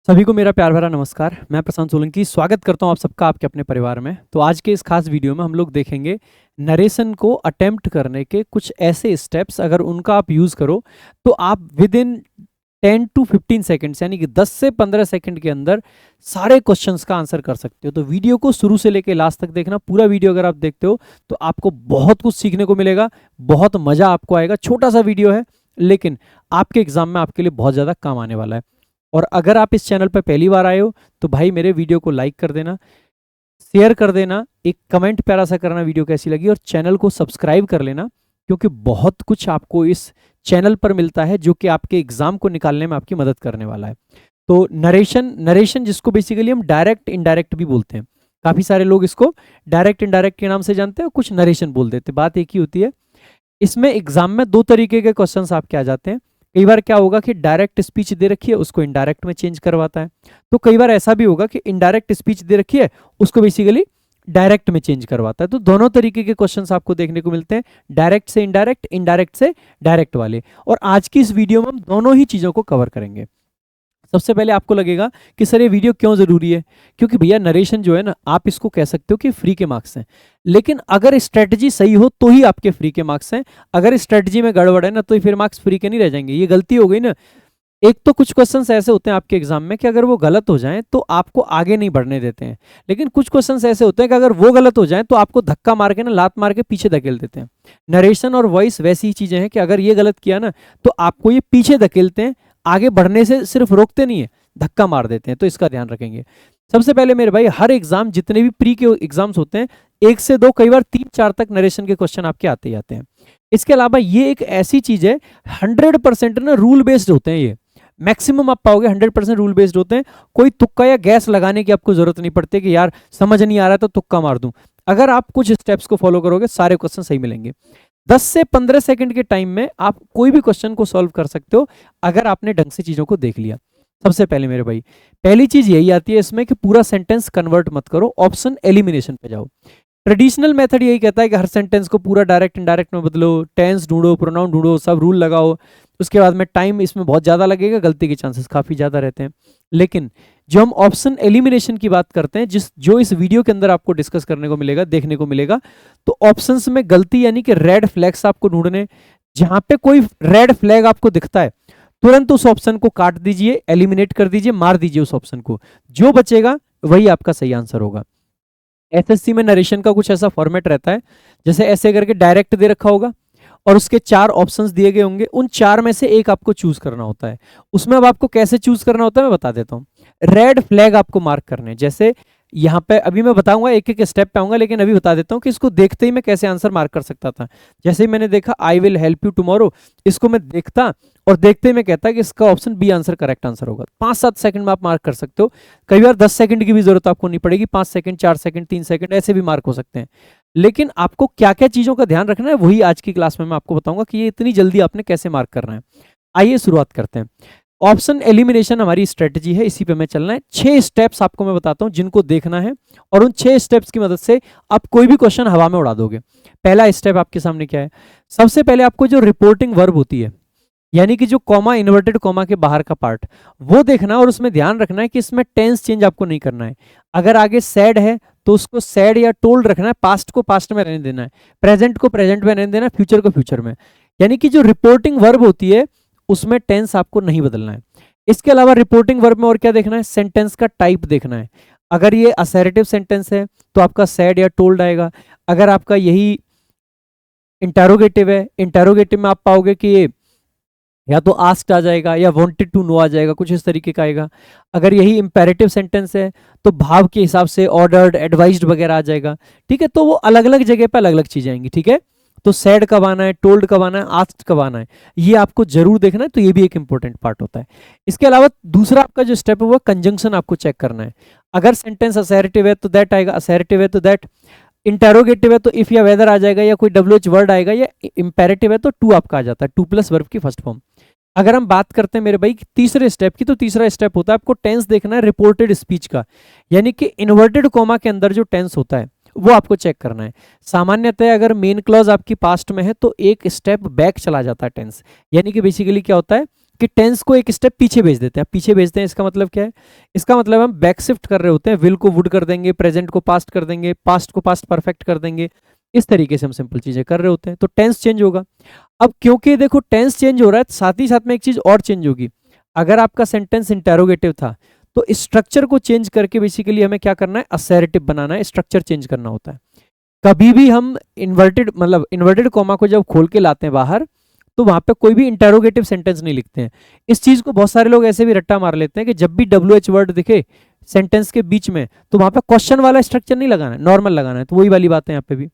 सभी को मेरा प्यार भरा नमस्कार। मैं प्रशांत सोलंकी स्वागत करता हूं आप सबका आपके अपने परिवार में। तो आज के इस खास वीडियो में हम लोग देखेंगे नरेशन को अटेम्प्ट करने के कुछ ऐसे स्टेप्स, अगर उनका आप यूज़ करो तो आप विद इन 10 टू 15 सेकेंड्स यानी कि 10 से 15 सेकंड के अंदर सारे क्वेश्चंस का आंसर कर सकते हो। तो वीडियो को शुरू से लेकर लास्ट तक देखना। पूरा वीडियो अगर आप देखते हो तो आपको बहुत कुछ सीखने को मिलेगा, बहुत मज़ा आपको आएगा। छोटा सा वीडियो है लेकिन आपके एग्जाम में आपके लिए बहुत ज़्यादा काम आने वाला है। और अगर आप इस चैनल पर पहली बार आए हो तो भाई मेरे वीडियो को लाइक कर देना, शेयर कर देना, एक कमेंट प्यारा सा करना वीडियो कैसी लगी, और चैनल को सब्सक्राइब कर लेना क्योंकि बहुत कुछ आपको इस चैनल पर मिलता है जो कि आपके एग्जाम को निकालने में आपकी मदद करने वाला है। तो नरेशन जिसको बेसिकली हम डायरेक्ट इनडायरेक्ट भी बोलते हैं। काफ़ी सारे लोग इसको डायरेक्ट इनडायरेक्ट के नाम से जानते हैं और कुछ नरेशन बोल देते हैं। बात एक ही होती है। इसमें एग्जाम में दो तरीके के क्वेश्चंस आपके आ जाते हैं। कई बार क्या होगा कि डायरेक्ट स्पीच दे रखी है उसको इनडायरेक्ट में चेंज करवाता है, तो कई बार ऐसा भी होगा कि इनडायरेक्ट स्पीच दे रखी है उसको बेसिकली डायरेक्ट में चेंज करवाता है। तो दोनों तरीके के क्वेश्चंस आपको देखने को मिलते हैं, डायरेक्ट से इनडायरेक्ट, इनडायरेक्ट से डायरेक्ट वाले। और आज की इस वीडियो में हम दोनों ही चीजों को कवर करेंगे। सबसे पहले आपको लगेगा कि सर ये वीडियो क्यों जरूरी है, क्योंकि भैया नरेशन जो है ना, आप इसको कह सकते हो कि फ्री के मार्क्स हैं, लेकिन अगर स्ट्रेटजी सही हो तो ही आपके फ्री के मार्क्स हैं। अगर स्ट्रेटजी में गड़बड़ है ना तो फिर मार्क्स फ्री के नहीं रह जाएंगे। ये गलती हो गई ना। एक तो कुछ क्वेश्चंस ऐसे होते हैं आपके एग्जाम में कि अगर वो गलत हो जाएं तो आपको आगे नहीं बढ़ने देते हैं, लेकिन कुछ क्वेश्चंस ऐसे होते हैं कि अगर वो गलत हो जाएं तो आपको धक्का मार के ना, लात मार के पीछे धकेल देते हैं। नरेशन और वॉइस वैसी ही चीजें हैं कि अगर ये गलत किया ना तो आपको ये पीछे धकेलते हैं, आगे बढ़ने से सिर्फ रोकते नहीं है, धक्का मार देते हैं। तो इसका ध्यान रखेंगे। सबसे पहले मेरे भाई, हर एग्जाम जितने भी प्री के एग्जाम्स होते हैं, 1 से 2 कई बार 3-4 तक नरेशन के क्वेश्चन आपके आते ही आते हैं। इसके अलावा ये एक ऐसी चीज है 100% ना रूल बेस्ड होते हैं। ये मैक्सिमम आप पाओगे 100% रूल बेस्ड होते हैं। कोई तुक्का या गैस लगाने की आपको जरूरत नहीं पड़ती कि यार समझ नहीं आ रहा तो तुक्का मार दूं। अगर आप कुछ स्टेप्स को फॉलो करोगे सारे क्वेश्चन सही मिलेंगे। 10 से 15 सेकंड के टाइम में आप कोई भी क्वेश्चन को सॉल्व कर सकते हो अगर आपने ढंग से चीजों को देख लिया। सबसे पहले मेरे भाई, पहली चीज यही आती है इसमें कि पूरा सेंटेंस कन्वर्ट मत करो, ऑप्शन एलिमिनेशन पे जाओ। ट्रेडिशनल मेथड यही कहता है कि हर सेंटेंस को पूरा डायरेक्ट इनडायरेक्ट में बदलो, टेंस ढूंढो, प्रोनाउन ढूंढो, सब रूल लगाओ। उसके बाद में टाइम इसमें बहुत ज़्यादा लगेगा, गलती के चांसेस काफ़ी ज़्यादा रहते हैं। लेकिन जो हम ऑप्शन एलिमिनेशन की बात करते हैं, जो इस वीडियो के अंदर आपको डिस्कस करने को मिलेगा, देखने को मिलेगा, तो ऑप्शंस में गलती यानी कि रेड फ्लैग्स आपको ढूंढने। जहां पे कोई रेड फ्लैग आपको दिखता है तुरंत उस ऑप्शन को काट दीजिए, एलिमिनेट कर दीजिए, मार दीजिए उस ऑप्शन को। जो बचेगा वही आपका सही आंसर होगा। एसएससी में नरेशन का कुछ ऐसा फॉर्मेट रहता है, जैसे ऐसे करके डायरेक्ट दे रखा होगा और उसके 4 ऑप्शंस दिए गए होंगे, उन 4 में से एक आपको चूज करना होता है। उसमें अब आपको कैसे चूज करना होता है मैं बता देता हूँ। रेड फ्लैग आपको मार्क करने, जैसे यहाँ पे अभी मैं बताऊंगा, एक एक स्टेप पे आऊंगा, लेकिन अभी बता देता हूँ कि इसको देखते ही मैं कैसे आंसर मार्क कर सकता था। जैसे ही मैंने देखा आई विल हेल्प यू टुमारो, इसको मैं देखता और देखते ही मैं कहता कि इसका option B answer correct answer होगा। 5-7 सेकंड में आप मार्क कर सकते हो। कई बार 10 सेकंड की भी जरूरत आपको नहीं पड़ेगी, 5 सेकंड, 4 सेकंड, 3 सेकंड ऐसे भी मार्क हो सकते हैं। लेकिन आपको क्या क्या चीजों का ध्यान रखना है वही आज की क्लास में मैं आपको बताऊंगा कि ये इतनी जल्दी आपने कैसे मार्क करना है। आइए शुरुआत करते हैं। ऑप्शन एलिमिनेशन हमारी स्ट्रेटजी है, इसी पे मैं चलना है। 6 स्टेप्स आपको मैं बताता हूं जिनको देखना है, और उन 6 स्टेप्स की मदद से आप कोई भी क्वेश्चन हवा में उड़ा दोगे। पहला स्टेप आपके सामने क्या है? सबसे पहले आपको जो रिपोर्टिंग वर्ब होती है, यानी कि जो कॉमा, इन्वर्टेड कॉमा के बाहर का पार्ट, वो देखना और उसमें ध्यान रखना है कि इसमें टेंस चेंज आपको नहीं करना है। अगर आगे सैड है तो उसको सैड या टोल्ड रखना है, पास्ट को पास्ट में रहने देना है, प्रेजेंट को प्रेजेंट में रहने देना है, फ्यूचर को फ्यूचर में। यानी कि जो रिपोर्टिंग वर्ब होती है उसमें टेंस आपको नहीं बदलना है। इसके अलावा रिपोर्टिंग वर्ब में और क्या देखना है? सेंटेंस का टाइप देखना है। अगर ये असर्टिव सेंटेंस है तो आपका सैड या टोल्ड आएगा। अगर आपका यही इंटरोगेटिव है, इंटरोगेटिव में आप पाओगे कि ये या तो आस्क्ड आ जाएगा या वांटेड टू नो आ जाएगा, कुछ इस तरीके का आएगा। अगर यही इंपेरेटिव सेंटेंस है तो भाव के हिसाब से ऑर्डर्ड, एडवाइज्ड वगैरह आ जाएगा। ठीक है, तो वो अलग अलग जगह पे अलग अलग चीजें आएंगी। ठीक है, तो सैड कब आना है, टोल्ड कब आना है, आस्क्ड कब आना है, ये आपको जरूर देखना है। तो ये भी एक इंपॉर्टेंट पार्ट होता है। इसके अलावा दूसरा आपका जो स्टेप है वो कंजंक्शन आपको चेक करना है। अगर सेंटेंस असर्टिव है तो दैट आएगा, असर्टिव है तो दैट, इंटेरोगेटिव है तो इफ या वेदर आ जाएगा, या कोई WH वर्ड आएगा, या इंपेरेटिव है तो टू आपका आ जाता है, टू प्लस वर्ब की फर्स्ट फॉर्म। अगर हम बात करते हैं मेरे भाई तीसरे स्टेप की, तो तीसरा स्टेप होता है आपको टेंस देखना है रिपोर्टेड स्पीच का, यानी कि इन्वर्टेड कॉमा के अंदर जो टेंस होता है वो आपको चेक करना है। सामान्यतः अगर मेन क्लॉज आपकी पास्ट में है तो एक स्टेप बैक चला जाता है टेंस, यानी कि बेसिकली क्या होता है कि टेंस को एक स्टेप पीछे भेज देते हैं। पीछे भेजते हैं इसका मतलब क्या है? इसका मतलब हम बैक शिफ्ट कर रहे होते हैं, विल को वुड कर देंगे, प्रेजेंट को पास्ट कर देंगे, पास्ट को पास्ट परफेक्ट कर देंगे, इस तरीके से हम सिंपल चीजें कर रहे होते हैं, तो टेंस चेंज होगा। अब क्योंकि देखो टेंस चेंज हो रहा है, साथ ही साथ में एक चीज और चेंज होगी। अगर आपका सेंटेंस इंटेरोगेटिव था तो स्ट्रक्चर को चेंज करके बेसिकली हमें क्या करना है? असर्टिव बनाना है, स्ट्रक्चर चेंज करना होता है। कभी भी हम इन्वर्टेड कॉमा को जब खोल के लाते हैं बाहर, तो वहां पे कोई भी इंटेरोगेटिव सेंटेंस नहीं लिखते हैं। इस चीज को बहुत सारे लोग ऐसे भी रट्टा मार लेते हैं कि जब भी WH वर्ड दिखे सेंटेंस के बीच में, तो वहां पे क्वेश्चन वाला स्ट्रक्चर नहीं लगाना है, नॉर्मल लगाना है। तो वही वाली बात है यहाँ पे भी।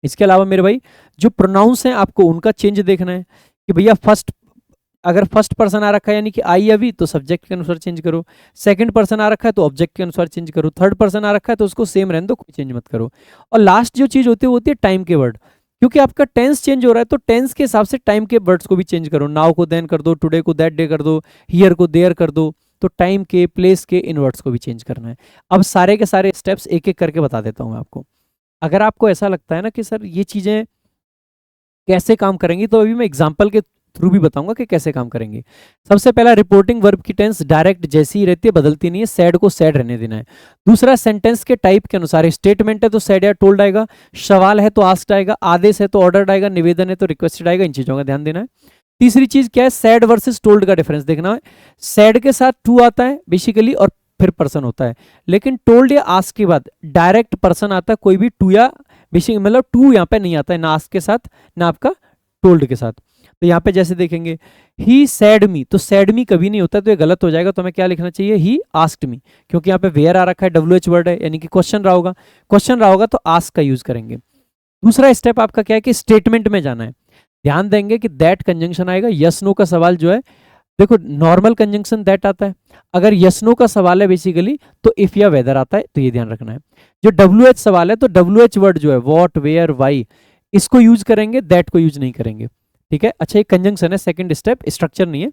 इसके अलावा मेरे भाई जो प्रोनाउंस हैं आपको उनका चेंज देखना है कि भैया अगर फर्स्ट पर्सन आ रखा है यानी कि आई अभी, तो सब्जेक्ट के अनुसार चेंज करो। सेकंड पर्सन आ रखा है तो ऑब्जेक्ट के अनुसार चेंज करो। थर्ड पर्सन आ रखा है तो उसको सेम रहने दो, कोई चेंज मत करो। और लास्ट जो चीज होती है वो होती है टाइम के वर्ड। क्योंकि आपका टेंस चेंज हो रहा है तो टेंस के हिसाब से टाइम के वर्ड्स को भी चेंज करो। नाउ को देन कर दो, टुडे को दैट डे कर दो, हियर को देयर कर दो। तो टाइम के, प्लेस के, इन वर्ड्स को भी चेंज करना है। अब सारे के सारे स्टेप्स एक एक करके बता देता हूँ मैं आपको। अगर आपको ऐसा लगता है ना कि सर ये चीजें कैसे काम करेंगी, तो अभी मैं एग्जांपल के थ्रू भी बताऊंगा कि कैसे काम करेंगे। सबसे पहला, रिपोर्टिंग वर्ब की टेंस डायरेक्ट जैसी ही रहती है, बदलती नहीं है। सैड को सैड रहने देना है। दूसरा, सेंटेंस के टाइप के अनुसार, स्टेटमेंट है तो सैड या टोल्ड आएगा, सवाल है तो आस्क्ड आएगा, आदेश है तो ऑर्डर्ड आएगा, निवेदन है तो रिक्वेस्टेड आएगा। इन चीजों का ध्यान देना है। तीसरी चीज क्या है? सैड वर्सेस टोल्ड का डिफरेंस देखना है। सैड के साथ टू आता है बेसिकली और फिर पर्सन होता है, लेकिन टोल्ड या आस्क के बाद डायरेक्ट पर्सन आता है। कोई भी टू या बेसिक मतलब टू यहाँ पे नहीं आता है, ना आस्क के साथ ना आपका टोल्ड के साथ। तो यहाँ पे जैसे देखेंगे ही सैड मी, तो सैड मी कभी नहीं होता, तो ये गलत हो जाएगा। तो हमें क्या लिखना चाहिए? ही आस्क्ड मी, क्योंकि यहाँ पे वेयर आ रखा है, WH वर्ड है यानी कि क्वेश्चन रहा होगा। क्वेश्चन रहा होगा तो आस्क का यूज करेंगे। दूसरा स्टेप आपका क्या है कि स्टेटमेंट में जाना है। ध्यान देंगे कि दैट कंजंक्शन आएगा। यस नो का सवाल जो है, देखो नॉर्मल कंजंक्शन दैट आता है। अगर यस नो का सवाल है बेसिकली तो इफ या वेदर आता है, तो ये ध्यान रखना है। जो WH सवाल है तो WH वर्ड जो है वॉट, वेयर, वाई, इसको यूज करेंगे, दैट को यूज नहीं करेंगे। ठीक है। अच्छा, ये कंजंक्शन है, सेकंड स्टेप, स्ट्रक्चर नहीं है।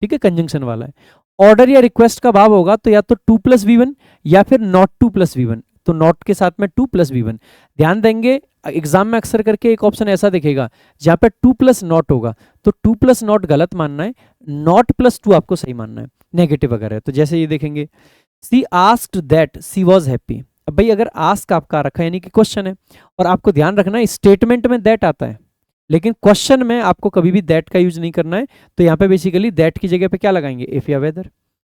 ठीक है, कंजंक्शन वाला है। ऑर्डर या रिक्वेस्ट का भाव होगा तो या तो 2+V1 या फिर नॉट 2+V1। तो नॉट के साथ में 2+V1। ध्यान देंगे एग्जाम में अक्सर करके एक ऑप्शन ऐसा दिखेगा जहां पे 2+नॉट होगा, तो 2+नॉट गलत मानना है, नॉट +2 आपको सही मानना है, नेगेटिव अगर है तो। जैसे ये देखेंगे, she asked that she was happy. अब भाई अगर आस्क आपका रखा है यानी कि क्वेश्चन है, और आपको ध्यान रखना है स्टेटमेंट में दैट आता है, लेकिन क्वेश्चन में आपको कभी भी दैट का यूज नहीं करना है। तो यहाँ पे बेसिकली दैट की जगह पे क्या लगाएंगे? इफ या whether,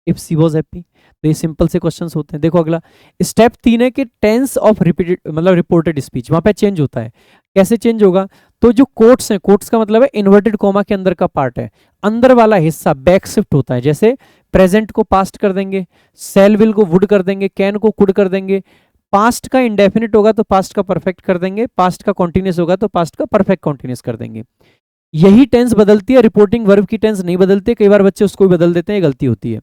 if she was happy. तो ये सिंपल से क्वेश्चंस होते हैं। देखो अगला स्टेप 3 है कि टेंस ऑफ रिपीटेड मतलब रिपोर्टेड स्पीच, वहां पे चेंज होता है। कैसे चेंज होगा? तो जो कोट्स हैं, कोट्स का मतलब है इन्वर्टेड कॉमा के अंदर का पार्ट है, अंदर वाला हिस्सा बैक शिफ्ट होता है। जैसे प्रेजेंट को पास्ट कर देंगे, सेल विल को वुड कर देंगे, कैन को कुड कर देंगे। पास्ट का इंडेफिनिट होगा तो पास्ट का परफेक्ट कर देंगे, पास्ट का कॉन्टिन्यूस होगा तो पास्ट का परफेक्ट कॉन्टिन्यूस कर देंगे। यही टेंस बदलती है, रिपोर्टिंग वर्ब की टेंस नहीं बदलती। कई बार बच्चे उसको भी बदल देते हैं, गलती होती है।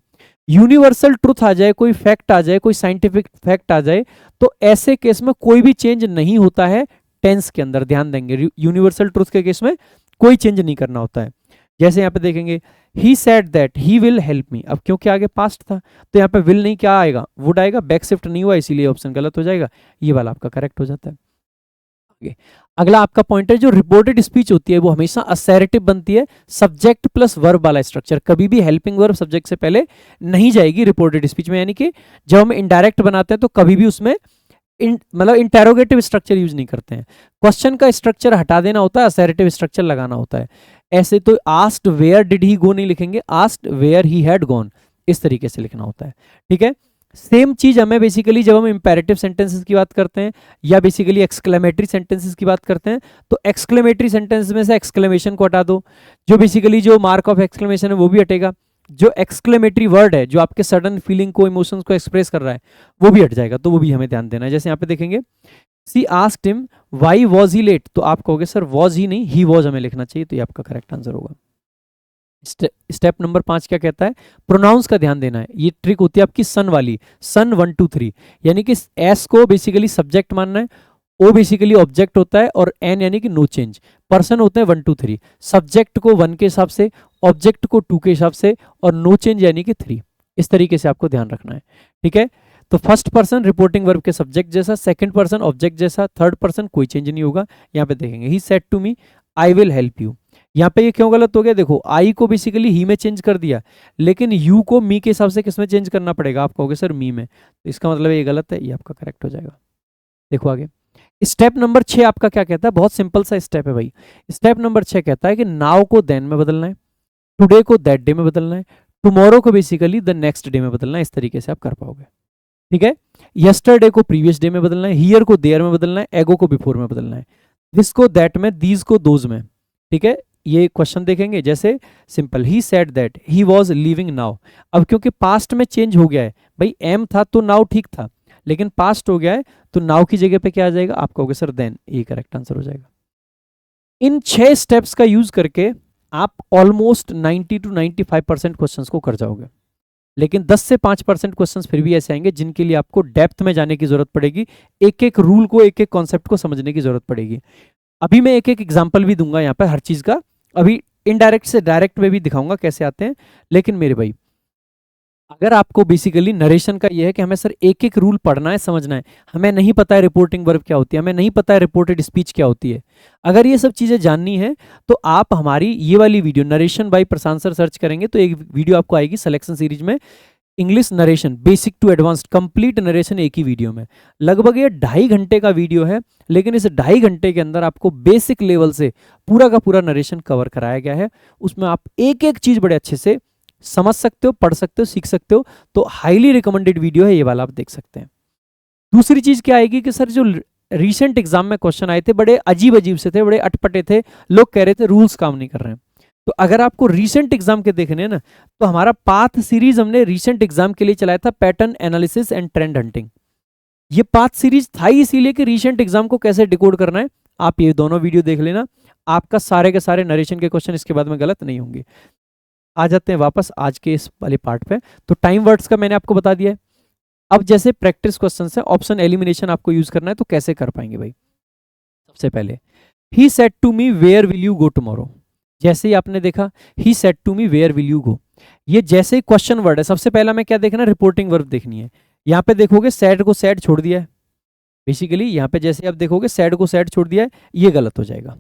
यूनिवर्सल ट्रुथ आ जाए, कोई फैक्ट आ जाए, कोई साइंटिफिक फैक्ट आ जाए, तो ऐसे केस में कोई भी चेंज नहीं होता है टेंस के अंदर। ध्यान देंगे यूनिवर्सल ट्रुथ के केस में कोई चेंज नहीं करना होता है। जैसे यहाँ पे देखेंगे he said that he will help me. अब क्योंकि आगे पास्ट था तो यहाँ पे विल नहीं, क्या आएगा? वुड आएगा। बैक शिफ्ट नहीं हुआ इसीलिए ऑप्शन गलत हो जाएगा, ये वाला आपका करेक्ट हो जाता है। अगला आपका पॉइंट है, जो रिपोर्टेड स्पीच होती है वो हमेशा असर्टिव बनती है। सब्जेक्ट प्लस वर्ब वाला स्ट्रक्चर, कभी भी हेल्पिंग वर्ब सब्जेक्ट से पहले नहीं जाएगी रिपोर्टेड स्पीच में। यानी कि जब हम इनडायरेक्ट बनाते हैं तो कभी भी उसमें मतलब इंटेरोगेटिव स्ट्रक्चर यूज नहीं करते हैं। क्वेश्चन का स्ट्रक्चर हटा देना होता है, असर्टिव स्ट्रक्चर लगाना होता है। ऐसे तो asked where did he go नहीं लिखेंगे, asked where he had gone, इस तरीके से लिखना होता है। ठीक है। सेम चीज हमें बेसिकली जब हम इंपेरेटिव सेंटेंसेस की बात करते हैं या बेसिकली एक्सक्लेमेटरी सेंटेंसेस की बात करते हैं, तो एक्सक्लेमेटरी सेंटेंस में से एक्सक्लेमेशन को हटा दो, जो बेसिकली जो मार्क ऑफ एक्सक्लेमेशन है वो भी हटेगा। जो एक्सक्लेमेटरी वर्ड है जो आपके सडन फीलिंग को, इमोशंस को एक्सप्रेस कर रहा है, वो भी हट जाएगा। तो वो भी हमें ध्यान देना है। जैसे यहाँ पे देखेंगे she asked him why was he late, तो आप कहोगे सर वाज ही नहीं, ही वाज हमें लिखना चाहिए, तो ये आपका करेक्ट आंसर होगा। स्टेप नंबर 5 क्या कहता है? प्रोनाउंस का ध्यान देना है। ये ट्रिक होती है आपकी सन वाली, सन 1 2 3, यानी कि एस को बेसिकली सब्जेक्ट मानना है, ओ बेसिकली ऑब्जेक्ट होता है, और एन यानी कि नो चेंज। पर्सन होते हैं 1 2 3, सब्जेक्ट को 1 के हिसाब से, ऑब्जेक्ट को 2 के हिसाब से, और नो चेंज यानी कि 3। इस तरीके से आपको ध्यान रखना है। ठीक है। तो फर्स्ट पर्सन रिपोर्टिंग वर्ब के सब्जेक्ट जैसा, सेकंड पर्सन ऑब्जेक्ट जैसा, थर्ड पर्सन कोई चेंज नहीं होगा। यहाँ पे देखेंगे he said to me I will help you, यहाँ पे ये क्यों गलत हो गया, देखो आई को बेसिकली ही में चेंज कर दिया, लेकिन यू को मी के हिसाब से किस में चेंज करना पड़ेगा, आप कहोगे सर मी में, तो इसका मतलब ये गलत है, ये आपका करेक्ट हो जाएगा। देखो आगे, स्टेप नंबर 6 आपका क्या कहता है, बहुत सिंपल सा स्टेप है भाई। स्टेप नंबर 6 कहता है कि नाउ को देन में बदलना है, टुडे को दैट डे में बदलना है, टुमारो को बेसिकली द नेक्स्ट डे में बदलना है। इस तरीके से आप कर पाओगे, ठीक है। यस्टरडे को प्रीवियस डे में बदलना है, हियर को देयर में बदलना है, एगो को बिफोर में बदलना है, दिस को दैट में, दीज को दोज में, ठीक है। ये क्वेश्चन देखेंगे, जैसे simple, he said that he was living now. अब क्योंकि पास्ट में चेंज हो गया है भाई, एम था तो नाउ ठीक था, लेकिन पास्ट हो गया है तो नाउ की जगह पे क्या आ जाएगा, आप कहोगे सर देन, ये करेक्ट आंसर हो जाएगा। इन 6 स्टेप्स का यूज करके आप ऑलमोस्ट 90 to 95% क्वेश्चंस को कर जाओगे, लेकिन 10 से 5% क्वेश्चंस फिर भी ऐसे आएंगे जिनके लिए आपको डेप्थ में जाने की जरूरत पड़ेगी, एक एक रूल को, एक एक कॉन्सेप्ट को समझने की जरूरत पड़ेगी। अभी मैं एक एक एग्जांपल भी दूंगा यहाँ पर हर चीज का, अभी इनडायरेक्ट से डायरेक्ट में भी दिखाऊंगा कैसे आते हैं। लेकिन मेरे भाई, अगर आपको बेसिकली नरेशन का ये है कि हमें सर एक एक रूल पढ़ना है, समझना है, हमें नहीं पता है रिपोर्टिंग वर्ब क्या होती है, हमें नहीं पता है रिपोर्टेड स्पीच क्या होती है, अगर ये सब चीजें जाननी है तो आप हमारी ये वाली video narration by Prashant sir search करेंगे तो एक वीडियो आपको आएगी सिलेक्शन सीरीज में, English narration basic to advanced, complete narration एक ही वीडियो में। लगभग ये 2.5 घंटे का वीडियो है, लेकिन इस 2.5 घंटे के अंदर आपको बेसिक लेवल से पूरा का पूरा नरेशन कवर कराया गया है। उसमें आप एक एक चीज बड़े अच्छे से समझ सकते हो, पढ़ सकते हो, सीख सकते हो। तो हाईली रिकमेंडेड वीडियो है ये वाला, आप देख सकते हैं। दूसरी चीज क्या आएगी कि सर जो रिसेंट एग्जाम में क्वेश्चन आए थे बड़े अजीब अजीब से थे, बड़े अटपटे थे, लोग कह रहे थे रूल्स काम नहीं कर रहे हैं। तो अगर आपको रीसेंट एग्जाम के देखने हैं ना, तो हमारा पाथ सीरीज हमने रीसेंट एग्जाम के लिए चलाया था, pattern analysis and trend hunting. ये पाथ सीरीज था ही इसीलिए कि रीसेंट एग्जाम को कैसे डिकोड करना है। आप ये दोनों वीडियो देख लेना, आपका सारे के सारे नरेशन के क्वेश्चन इसके बाद में गलत नहीं होंगे। आ जाते हैं वापस आज के इस वाले पार्ट पे। तो टाइम वर्ड्स का मैंने आपको बता दिया है। अब जैसे प्रैक्टिस क्वेश्चन है, ऑप्शन एलिमिनेशन आपको यूज करना है, तो कैसे कर पाएंगे भाई। सबसे पहले, he said to me where will you go tomorrow. जैसे ही आपने देखा he said to me where will you go, ये जैसे ही क्वेश्चन वर्ड है, सबसे पहला मैं क्या देखना, रिपोर्टिंग वर्ब देखनी है। यहाँ पे देखोगे सैड को सैड छोड़ दिया है, बेसिकली यहाँ पे जैसे आप देखोगे सैड को सैड छोड़ दिया है, ये गलत हो जाएगा,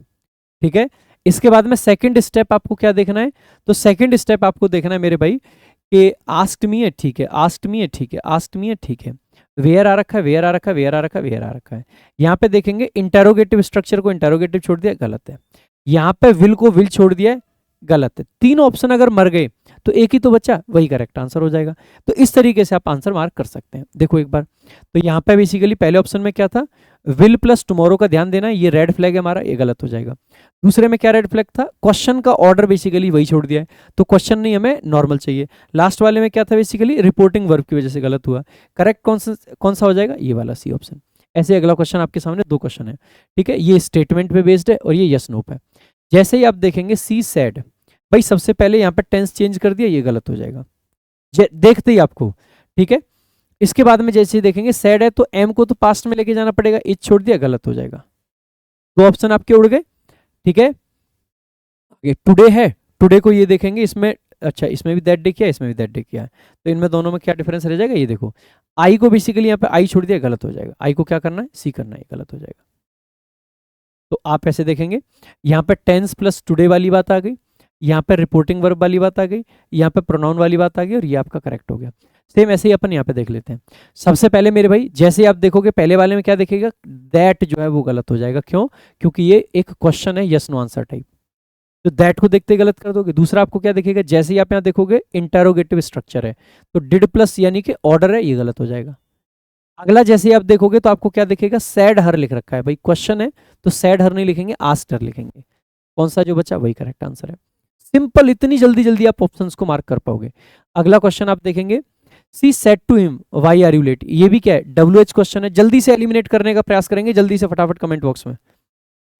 ठीक है। इसके बाद में सेकंड स्टेप आपको क्या देखना है, तो सेकंड स्टेप आपको देखना है मेरे भाई कि आस्क्ड मी है, ठीक है, आस्क्ड मी है, ठीक है, आस्क्ड मी है, ठीक है, वेयर आ रखा है, वेयर आ रखा है, वेयर आ रखा है, वेयर आ रखा है। यहाँ पे देखेंगे इंटेरोगेटिव स्ट्रक्चर को इंटेरोगेटिव छोड़ दिया, गलत है। यहाँ पे विल को विल छोड़ दिया है, गलत है। तीन ऑप्शन अगर मर गए तो एक ही तो बच्चा, वही करेक्ट आंसर हो जाएगा। तो इस तरीके से आप आंसर मार्क कर सकते हैं। देखो एक बार, तो यहाँ पे बेसिकली पहले ऑप्शन में क्या था, विल प्लस टुमारो का ध्यान देना, ये रेड फ्लैग है हमारा, ये गलत हो जाएगा। दूसरे में क्या रेड फ्लैग था, क्वेश्चन का ऑर्डर बेसिकली वही छोड़ दिया है, तो क्वेश्चन नहीं, हमें नॉर्मल चाहिए। लास्ट वाले में क्या था, बेसिकली रिपोर्टिंग वर्ब की वजह से गलत हुआ। करेक्ट कौन सा हो जाएगा, ये वाला सी ऑप्शन। ऐसे अगला क्वेश्चन आपके सामने 2 क्वेश्चन है, ठीक है, ये स्टेटमेंट पे बेस्ड है और ये यस नो पे। जैसे ही आप देखेंगे सी सेड, भाई सबसे पहले यहाँ पे टेंस चेंज कर दिया, ये गलत हो जाएगा देखते ही आपको, ठीक है। इसके बाद में जैसे ही देखेंगे सैड है तो एम को तो पास्ट में लेके जाना पड़ेगा, इज छोड़ दिया, गलत हो जाएगा। 2 ऑप्शन आपके उड़ गए, ठीक है। टुडे है, टुडे को ये देखेंगे, इसमें अच्छा, इसमें भी दैट डे किया, इसमें भी दैट डे किया है, तो इनमें दोनों में क्या डिफरेंस रह जाएगा, ये देखो आई को बेसिकली यहाँ पे आई छोड़ दिया, गलत हो जाएगा। आई को क्या करना है, सी करना है, गलत हो जाएगा। तो आप ऐसे देखेंगे, यहाँ पे टेंस प्लस टुडे वाली बात आ गई, यहाँ पे रिपोर्टिंग वर्ब वाली बात आ गई, यहाँ पे प्रोनाउन वाली बात आ गई, और ये आपका करेक्ट हो गया। सेम ऐसे ही अपन यहाँ पे देख लेते हैं। सबसे पहले मेरे भाई, जैसे आप देखोगे पहले वाले में क्या देखेगा, दैट जो है वो गलत हो जाएगा। क्यों, क्योंकि ये एक क्वेश्चन है, यस नो आंसर टाइप, तो दैट को देखते गलत कर दोगे। दूसरा आपको क्या देखेगा, जैसे ही आप यहाँ देखोगे इंटेरोगेटिव स्ट्रक्चर है, तो डिड प्लस यानी कि ऑर्डर है, ये गलत हो जाएगा। अगला जैसे ही आप देखोगे तो आपको क्या दिखेगा, सैड हर लिख रखा है, भाई क्वेश्चन है तो सैड हर नहीं लिखेंगे, आस्क्ड हर लिखेंगे। कौन सा जो बचा, वही करेक्ट आंसर है। सिंपल, इतनी जल्दी जल्दी आप ऑप्शंस को मार्क कर पाओगे। अगला क्वेश्चन आप देखेंगे, she said to him why are you late, ये भी क्या है, WH क्वेश्चन है। जल्दी से एलिमिनेट करने का प्रयास करेंगे, जल्दी से फटाफट कमेंट बॉक्स में।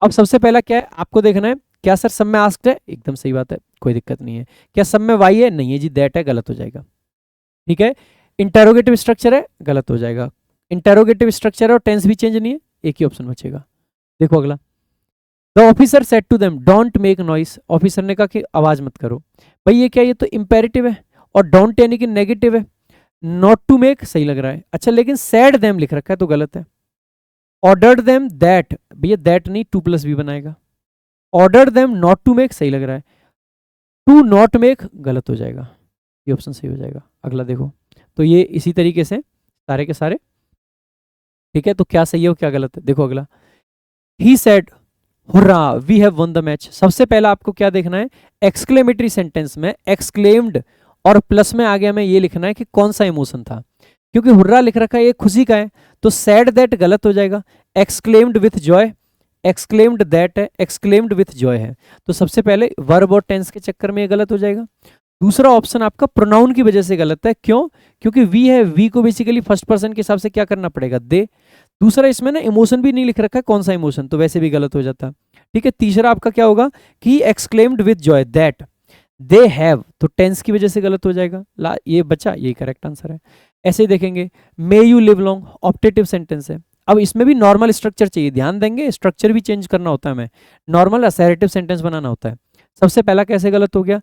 अब सबसे पहला क्या है आपको देखना है, क्या सर सब में आस्क्ड है, एकदम सही बात है, कोई दिक्कत नहीं है। क्या सब में वाई है, नहीं है जी, दैट है, गलत हो जाएगा, ठीक है। इंटेरोगेटिव स्ट्रक्चर है, गलत हो जाएगा। इंटेरोगेटिव स्ट्रक्चर है और टेंस भी चेंज नहीं है, एक ही ऑप्शन बचेगा। देखो अगला, the officer said to them don't make noise, officer ने कहा कि आवाज मत करो। भाई ये क्या, ये तो इंपेरेटिव है, और डोंट यानी कि नेगेटिव है। नॉट टू मेक सही लग रहा है, अच्छा, लेकिन सैड देम लिख रखा है तो गलत है। ऑर्डर्ड देम दैट, भैया दैट नहीं, 2 + भी बनाएगा। Order them not to make सही लग रहा है, टू नॉट मेक गलत हो जाएगा, ये ऑप्शन सही हो जाएगा। अगला देखो, तो ये इसी तरीके से सारे के सारे, ठीक है। तो क्या सही है और क्या गलत है, देखो अगला, he said hurrah we have won the match. सबसे पहला आपको क्या देखना है, एक्सक्लेमेटरी सेंटेंस में एक्सक्लेम्ड और प्लस में आगे हमें ये लिखना है कि कौन सा इमोशन था, क्योंकि हुर्रा लिख रखा है ये खुशी का है, तो सैड दैट गलत हो जाएगा। Exclaimed with Joy, exclaimed that है, एक्सक्लेम्ड विथ जॉय है, तो सबसे पहले वर्ब और टेंस के चक्कर में ये गलत हो जाएगा। दूसरा ऑप्शन आपका प्रोनाउन की वजह से गलत है, क्यों, क्योंकि वी है, वी को बेसिकली फर्स्ट पर्सन के हिसाब से क्या करना पड़ेगा, दे। दूसरा इसमें ना इमोशन भी नहीं लिख रखा है, कौन सा इमोशन, तो वैसे भी गलत हो जाता। ठीक है, तीसरा आपका क्या होगा कि exclaimed with Joy that they have, तो टेंस की वजह से गलत हो जाएगा। ये बचा, यही करेक्ट आंसर है। ऐसे ही देखेंगे, may you live long, optative sentence है। अब इसमें भी नॉर्मल स्ट्रक्चर चाहिए, ध्यान देंगे, स्ट्रक्चर भी चेंज करना होता है, हमें नॉर्मल असर्टिव सेंटेंस बनाना होता है। सबसे पहला कैसे गलत हो गया,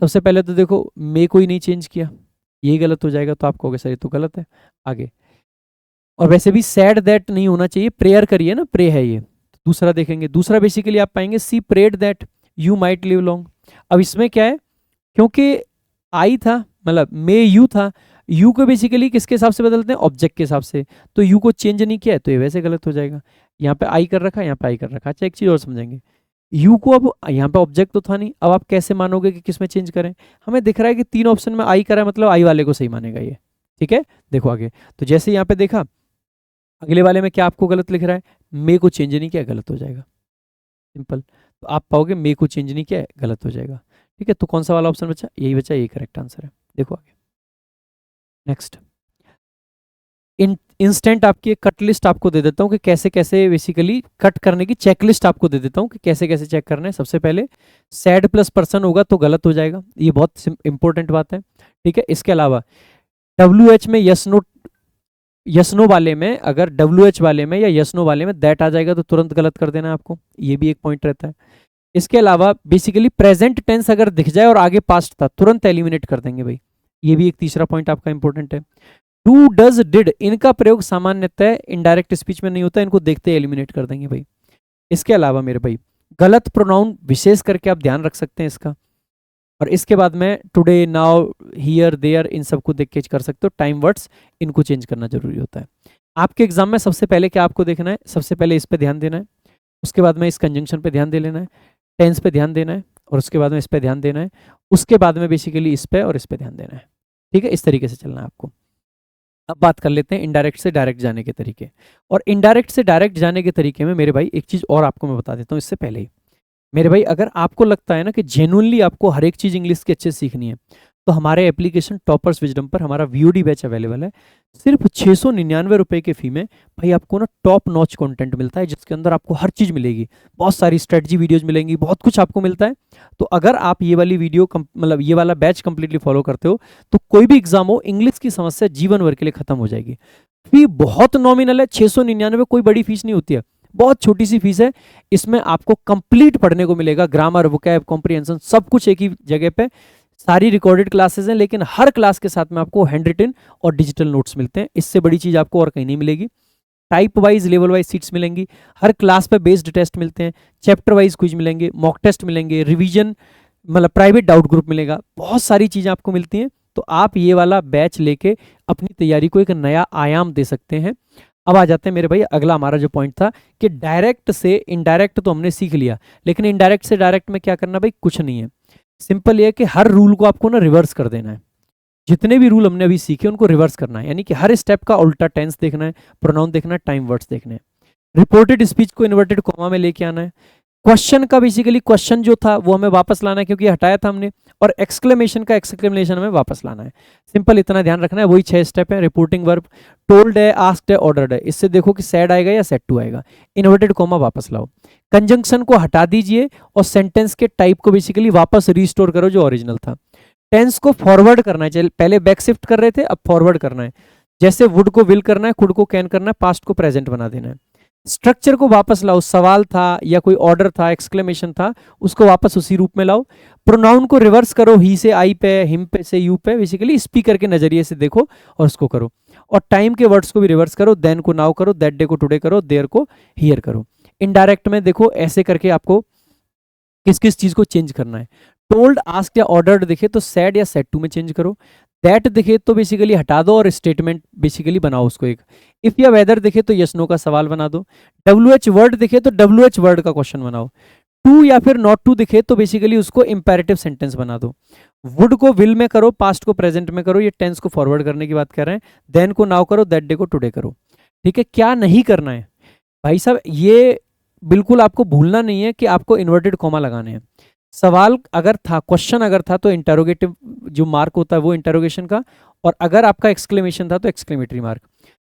सबसे पहले तो देखो मे को ही नहीं चेंज किया, ये गलत हो जाएगा, तो आप कहोगे सर ये तो गलत है। आगे, और वैसे भी सैड दैट नहीं होना चाहिए, प्रेयर करिए ना, प्रे है ये। दूसरा देखेंगे, दूसरा बेसिकली आप पाएंगे she prayed that you might live long. अब इसमें क्या है, क्योंकि आई था, मतलब मे यू था, यू को बेसिकली किसके हिसाब से बदलते हैं, ऑब्जेक्ट के हिसाब से, तो यू को चेंज नहीं किया है, तो ये वैसे गलत हो जाएगा। यहाँ पे आई कर रखा है, यहाँ पे आई कर रखा है। अच्छा एक चीज और समझेंगे, यू को अब यहाँ पे ऑब्जेक्ट तो था नहीं, अब आप कैसे मानोगे कि किस में चेंज करें। हमें दिख रहा है कि तीन ऑप्शन में आई करा है, मतलब आई वाले को सही मानेगा ये, ठीक है। देखो आगे, तो जैसे यहाँ पे देखा, अगले वाले में क्या आपको गलत लिख रहा है, मे को चेंज नहीं किया, गलत हो जाएगा, सिंपल। तो आप पाओगे मे को चेंज नहीं किया, गलत हो जाएगा। ठीक है, तो कौन सा वाला ऑप्शन बचा, यही बचा, यही करेक्ट आंसर है। देखो आगे, नेक्स्ट, इंस्टेंट आपकी एक कट लिस्ट आपको दे देता हूँ कि कैसे कैसे बेसिकली कट करने की चेक लिस्ट आपको दे देता हूँ कि कैसे कैसे चेक करना है। सबसे पहले सैड प्लस पर्सन होगा तो गलत हो जाएगा, ये बहुत इंपॉर्टेंट बात है। ठीक है, इसके अलावा WH में यस नो वाले में, अगर WH वाले में या यस नो वाले में दैट आ जाएगा तो तुरंत गलत कर देना आपको, ये भी एक पॉइंट रहता है। इसके अलावा बेसिकली प्रेजेंट टेंस अगर दिख जाए और आगे पास्ट था, तुरंत एलिमिनेट कर देंगे भाई, ये भी एक तीसरा पॉइंट आपका इंपॉर्टेंट है। डू डज डिड, इनका प्रयोग सामान्यतः इनडायरेक्ट स्पीच में नहीं होता, इनको देखते ही एलिमिनेट कर देंगे भाई। इसके अलावा मेरे भाई गलत प्रोनाउन विशेष करके आप ध्यान रख सकते हैं इसका, और इसके बाद में टुडे, नाउ, हियर, देयर, इन सबको देख के कर सकते हो। टाइम वर्ड्स इनको चेंज करना जरूरी होता है। आपके एग्जाम में सबसे पहले क्या आपको देखना है, सबसे पहले इस पे ध्यान देना है, उसके बाद में इस कंजंक्शन पे ध्यान दे लेना है, टेंस पे ध्यान देना है, और उसके बाद में इस पे ध्यान देना है, उसके बाद में बेसिकली इस पे और इस पे ध्यान देना है। ठीक है, इस तरीके से चलना है आपको। अब बात कर लेते हैं इनडायरेक्ट से डायरेक्ट जाने के तरीके। और इनडायरेक्ट से डायरेक्ट जाने के तरीके में मेरे भाई एक चीज और आपको मैं बता देता हूँ इससे पहले ही। मेरे भाई अगर आपको लगता है ना कि जेन्युइनली आपको हर एक चीज इंग्लिश की अच्छे से सीखनी है, तो हमारे एप्लीकेशन टॉपर्स विजडम पर हमारा VOD बैच अवेलेबल है। सिर्फ 699 रुपए के फी में भाई आपको ना टॉप नॉच कंटेंट मिलता है, जिसके अंदर आपको हर चीज मिलेगी, बहुत सारी स्ट्रेटजी वीडियोज मिलेंगी, बहुत कुछ आपको मिलता है। तो अगर आप ये वाली वीडियो मतलब ये वाला बैच कंप्लीटली फॉलो करते हो, तो कोई भी एग्जाम हो, इंग्लिश की समस्या जीवन भर के लिए खत्म हो जाएगी। फी बहुत नॉमिनल है, 699, कोई बड़ी फीस नहीं होती है, बहुत छोटी सी फीस है। इसमें आपको कंप्लीट पढ़ने को मिलेगा, ग्रामर, वोकैब, कॉम्प्रिहेंशन, सब कुछ एक ही जगह पे। सारी रिकॉर्डेड क्लासेस हैं, लेकिन हर क्लास के साथ में आपको हैंड रिटन और डिजिटल नोट्स मिलते हैं। इससे बड़ी चीज आपको और कहीं नहीं मिलेगी। Type wise, level wise seats मिलेंगी, हर क्लास पे बेस्ड टेस्ट मिलते हैं, चैप्टर वाइज क्विज मिलेंगे, मॉक टेस्ट मिलेंगे, रिवीजन मतलब प्राइवेट डाउट ग्रुप मिलेगा, बहुत सारी चीजें आपको मिलती हैं। तो आप ये वाला बैच लेके अपनी तैयारी को एक नया आयाम दे सकते हैं। अब आ जाते हैं मेरे भाई, अगला हमारा जो पॉइंट था कि डायरेक्ट से इनडायरेक्ट तो हमने सीख लिया, लेकिन इनडायरेक्ट से डायरेक्ट में क्या करना भाई, कुछ नहीं है। सिंपल ये है कि हर रूल को आपको ना रिवर्स कर देना है। जितने भी रूल हमने अभी सीखे उनको रिवर्स करना है, यानी कि हर स्टेप का उल्टा टेंस देखना है, प्रोनाउन देखना है, टाइम वर्ड्स देखने हैं। रिपोर्टेड स्पीच को इन्वर्टेड कॉमा में लेके आना है। क्वेश्चन का बेसिकली क्वेश्चन जो था वो हमें वापस लाना है, क्योंकि हटाया था हमने, और एक्सक्लेमेशन का एक्सक्लेमेशन हमें वापस लाना है। सिंपल इतना ध्यान रखना है, वही 6 स्टेप है। रिपोर्टिंग वर्ब, टोल्ड है, आस्क्ड है, ऑर्डर्ड है, इससे देखो कि सैड आएगा या सेड टू आएगा। इन्वर्टेड कॉमा वापस लाओ, कंजंक्शन को हटा दीजिए और सेंटेंस के टाइप को बेसिकली वापस रिस्टोर करो जो ओरिजिनल था। टेंस को फॉरवर्ड करना है, पहले बैक शिफ्ट कर रहे थे, अब फॉरवर्ड करना है। जैसे वुड को विल करना है, कुड को कैन करना है, पास्ट को प्रेजेंट बना देना है। स्ट्रक्चर को वापस लाओ, सवाल था या कोई ऑर्डर था, एक्सक्लेमेशन था, उसको वापस उसी रूप में लाओ। प्रोनाउन को रिवर्स करो, ही से आई पे, हिम पे से यू पे, बेसिकली स्पीकर के नजरिए से देखो और उसको करो। और टाइम के वर्ड्स को भी रिवर्स करो, देन को नाउ करो, दैट डे को टुडे करो, देयर को हियर करो। इनडायरेक्ट में देखो ऐसे करके आपको किस किस चीज को चेंज करना है। टोल्ड, आस्क्ड या ऑर्डर्ड दिखे तो सैड या सेड टू में चेंज करो। दैट दिखे तो बेसिकली हटा दो और स्टेटमेंट बेसिकली बनाओ उसको एक। इफ या वेदर दिखे तो यस नो का सवाल बना दो। डब्ल्यू एच वर्ड दिखे तो डब्ल्यू एच वर्ड का क्वेश्चन बनाओ। टू या फिर नॉट टू दिखे तो बेसिकली उसको इंपेरेटिव सेंटेंस बना दो। वुड को विल में करो, पास्ट को प्रेजेंट में करो, ये टेंस को फॉरवर्ड करने की बात कर रहे हैं। देन को नाउ करो, दैट डे को टुडे करो। ठीक है, क्या नहीं करना है भाई साहब, ये बिल्कुल आपको भूलना नहीं है कि आपको इन्वर्टेड कॉमा लगाने हैं। सवाल अगर था, क्वेश्चन अगर था तो इंटरोगेटिव जो मार्क होता है वो इंटरोगेशन का, और अगर आपका एक्सक्लेमेशन था तो एक्सक्लेमेटरी मार्क।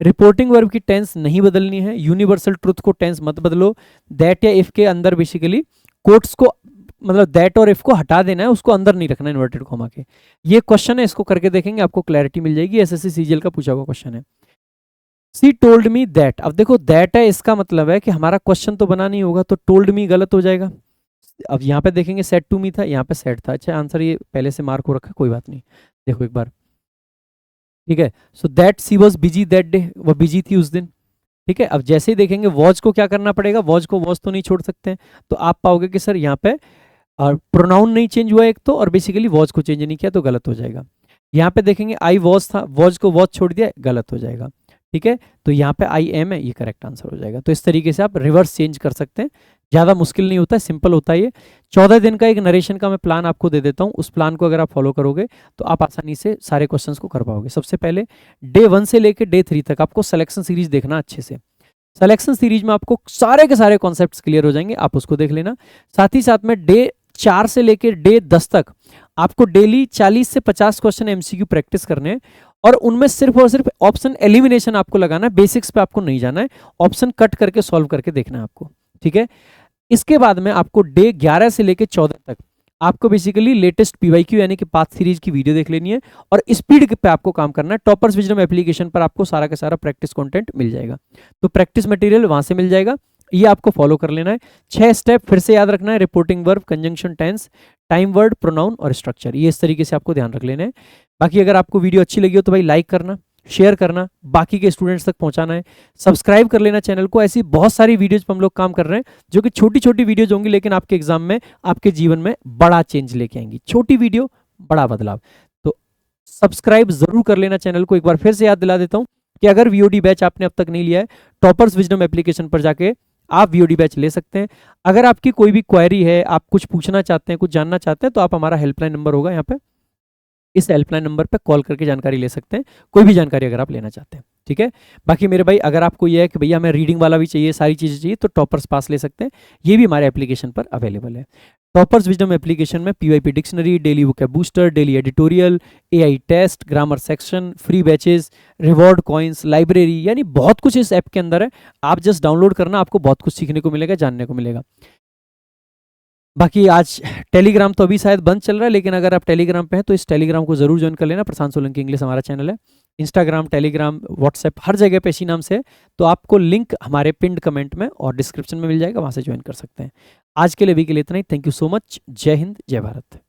रिपोर्टिंग वर्ब की टेंस नहीं बदलनी है। यूनिवर्सल ट्रुथ को टेंस मत बदलो। दैट या इफ के अंदर बेसिकली कोट्स को, मतलब दैट और इफ को हटा देना है, उसको अंदर नहीं रखना इन्वर्टेड कॉमा के। ये क्वेश्चन है, इसको करके देखेंगे, आपको क्लैरिटी मिल जाएगी। एसएससी सीजीएल का पूछा हुआ क्वेश्चन है। सी टोल्ड मी दैट, अब देखो दैट है, इसका मतलब है कि हमारा क्वेश्चन तो बना नहीं होगा, तो टोल्ड मी गलत हो जाएगा। अब यहाँ पे देखेंगे सेड टू मी था, यहाँ पे सेड था। अच्छा, आंसर ये पहले से मार्क हो रखा है, कोई बात नहीं, देखो एक बार। ठीक है, so that she was busy that day, वो बिजी थी उस दिन। ठीक है, अब जैसे ही देखेंगे वॉज को क्या करना पड़ेगा, वॉज को वॉज तो नहीं छोड़ सकते हैं, तो आप पाओगे कि सर यहाँ पे और प्रोनाउन नहीं चेंज हुआ एक तो, और बेसिकली वॉज को चेंज नहीं किया, तो गलत हो जाएगा। यहाँ पे देखेंगे आई वॉज था, वॉज को वॉज छोड़ दिया, गलत हो जाएगा। ठीक है, तो यहाँ पे आई एम है, ये करेक्ट आंसर हो जाएगा। तो इस तरीके से आप रिवर्स चेंज कर सकते हैं, ज़्यादा मुश्किल नहीं होता है, सिंपल होता है ये। 14 दिन का एक नरेशन का मैं प्लान आपको दे देता हूँ, उस प्लान को अगर आप फॉलो करोगे तो आप आसानी से सारे क्वेश्चंस को कर पाओगे। सबसे पहले डे 1 से लेकर डे 3 तक आपको सिलेक्शन सीरीज देखना अच्छे से। सिलेक्शन सीरीज में आपको सारे के सारे कॉन्सेप्ट्स क्लियर हो जाएंगे, आप उसको देख लेना। साथ ही साथ में डे 4 से लेकर डे 10 तक आपको डेली 40 से 50 क्वेश्चन एमसीक्यू प्रैक्टिस करने हैं, और उनमें सिर्फ और सिर्फ ऑप्शन एलिमिनेशन आपको लगाना है, बेसिक्स पे आपको नहीं जाना है, ऑप्शन कट करके सॉल्व करके देखना है आपको। ठीक है, इसके बाद में आपको डे 11 से लेकर 14 तक आपको बेसिकली लेटेस्ट पीवाईक्यू यानी कि पाथ सीरीज की वीडियो देख लेनी है, और स्पीड पे आपको काम करना है। टॉपर्स विजडम एप्लीकेशन पर आपको सारा का सारा प्रैक्टिस कंटेंट मिल जाएगा, तो प्रैक्टिस मटेरियल वहां से मिल जाएगा, ये आपको फॉलो कर लेना है। 6 स्टेप फिर से याद रखना है, reporting verb, conjunction tense, time word, pronoun और स्ट्रक्चर, ये इस तरीके से आपको ध्यान रख लेना है। बाकी अगर आपको वीडियो अच्छी लगी हो तो भाई लाइक करना, शेयर करना, बाकी के स्टूडेंट्स तक पहुंचाना है, सब्सक्राइब कर लेना चैनल को। ऐसी बहुत सारी वीडियोज पर हम लोग काम कर रहे हैं, जो कि छोटी छोटी वीडियोज होंगी, लेकिन आपके एग्जाम में, आपके जीवन में बड़ा चेंज लेके आएंगी। छोटी वीडियो, बड़ा बदलाव। तो सब्सक्राइब जरूर कर लेना चैनल को। एक बार फिर से याद दिला देता हूं कि अगर वीओडी बैच आपने अब तक नहीं लिया है, टॉपर्स विजडम एप्लीकेशन पर जाके आप वीओडी बैच ले सकते हैं। अगर आपकी कोई भी क्वेरी है, आप कुछ पूछना चाहते हैं, कुछ जानना चाहते हैं, तो आप हमारा हेल्पलाइन नंबर होगा यहाँ पे, इस हेल्पलाइन नंबर पे कॉल करके जानकारी ले सकते हैं, कोई भी जानकारी अगर आप लेना चाहते हैं। ठीक है, बाकी मेरे भाई अगर आपको ये है कि भैया हमें रीडिंग वाला भी चाहिए, सारी चीज़ें चाहिए, तो टॉपर्स पास ले सकते हैं, ये भी हमारे एप्लीकेशन पर अवेलेबल है। टॉपर्स विजडम एप्लीकेशन में PYP dictionary, daily vocab booster, daily editorial, AI test, grammar section, free batches, reward coins, library, यानी बहुत कुछ इस ऐप के अंदर है। आप जस्ट डाउनलोड करना, आपको बहुत कुछ सीखने को मिलेगा, जानने को मिलेगा। बाकी आज टेलीग्राम तो अभी शायद बंद चल रहा है, लेकिन अगर आप टेलीग्राम पे हैं तो इस टेलीग्राम को जरूर ज्वाइन कर लेना। प्रशांत सोलंकी इंग्लिश हमारा चैनल है, इंस्टाग्राम, टेलीग्राम, व्हाट्सएप, हर जगह पे इसी नाम से है, तो आपको लिंक हमारे पिंड कमेंट में और डिस्क्रिप्शन में मिल जाएगा, वहां से ज्वाइन कर सकते हैं। आज के लिए भी के लिए इतना ही। Thank you so much. जय हिंद, जय भारत।